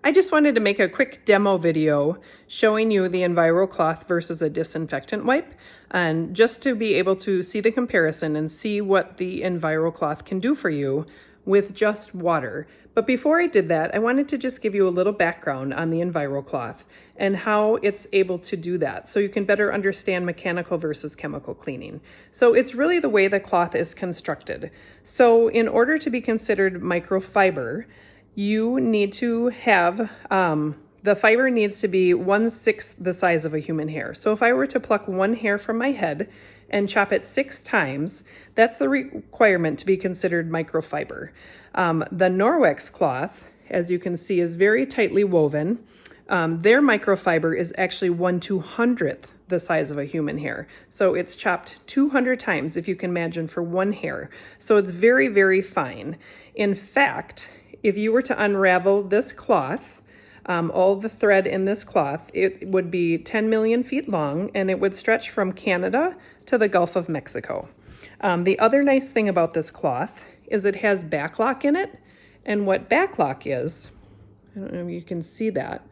I just wanted to make a quick demo video showing you the Envirocloth versus a disinfectant wipe, and just to be able to see the comparison and see what the Envirocloth can do for you with just water. But before I did that, I wanted to just give you a little background on the Envirocloth and how it's able to do that so you can better understand mechanical versus chemical cleaning. So it's really the way the cloth is constructed. So in order to be considered microfiber, you need to have, the fiber needs to be 1/6 the size of a human hair. So if I were to pluck one hair from my head and chop it 6 times, that's the requirement to be considered microfiber. The Norwex cloth, as you can see, is very tightly woven. Their microfiber is actually 1/200th the size of a human hair. So it's chopped 200 times, if you can imagine, for one hair. So it's very, very fine. In fact, if you were to unravel this cloth, all the thread in this cloth, it would be 10 million feet long, and it would stretch from Canada to the Gulf of Mexico. The other nice thing about this cloth is it has backlock in it. And what backlock is, I don't know if you can see that.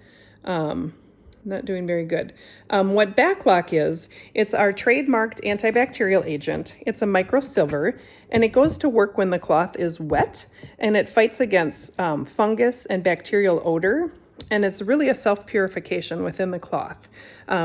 Not doing very good. What backlock is, it's our trademarked antibacterial agent. It's a microsilver, and it goes to work when the cloth is wet, and it fights against fungus and bacterial odor, and it's really a self-purification within the cloth.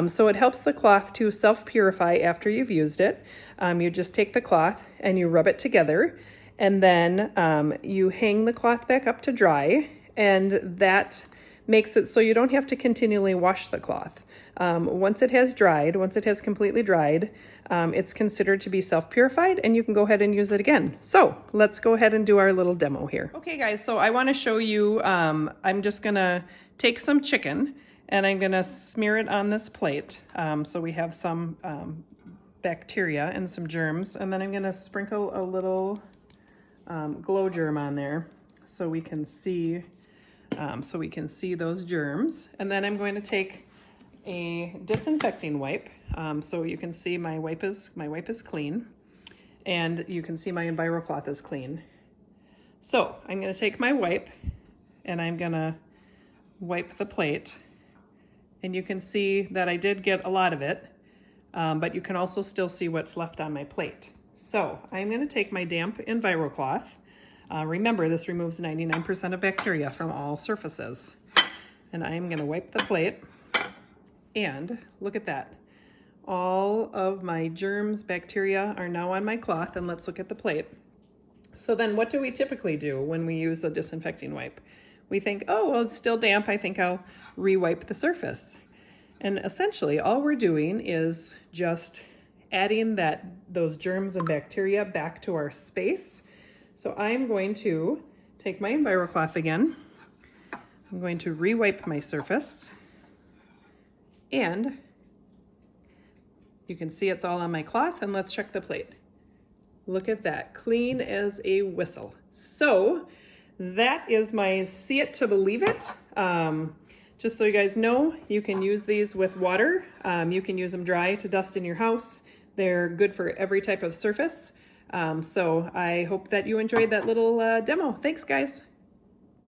So it helps the cloth to self-purify after you've used it. You just take the cloth and you rub it together, and then you hang the cloth back up to dry, and that makes it so you don't have to continually wash the cloth. Once it has completely dried, it's considered to be self-purified, and you can go ahead and use it again. So let's go ahead and do our little demo here. Okay guys, so I wanna show you, I'm just gonna take some chicken and I'm gonna smear it on this plate. So we have some bacteria and some germs, and then I'm gonna sprinkle a little glow germ on there so we can see those germs. And then I'm going to take a disinfecting wipe. So you can see my wipe is clean, and you can see my Envirocloth is clean. So I'm going to take my wipe and I'm going to wipe the plate, and you can see that I did get a lot of it, but you can also still see what's left on my plate. So I'm going to take my damp Envirocloth. Remember, this removes 99% of bacteria from all surfaces. And I'm going to wipe the plate, and look at that. All of my germs, bacteria are now on my cloth, and let's look at the plate. So then what do we typically do when we use a disinfecting wipe? We think, oh, well, it's still damp. I think I'll re-wipe the surface. And essentially all we're doing is just adding those germs and bacteria back to our space. So I'm going to take my Envirocloth again. I'm going to re-wipe my surface, and you can see it's all on my cloth, and let's check the plate. Look at that, clean as a whistle. So that is my see it to believe it. Just so you guys know, you can use these with water. You can use them dry to dust in your house. They're good for every type of surface. So I hope that you enjoyed that little demo. Thanks, guys.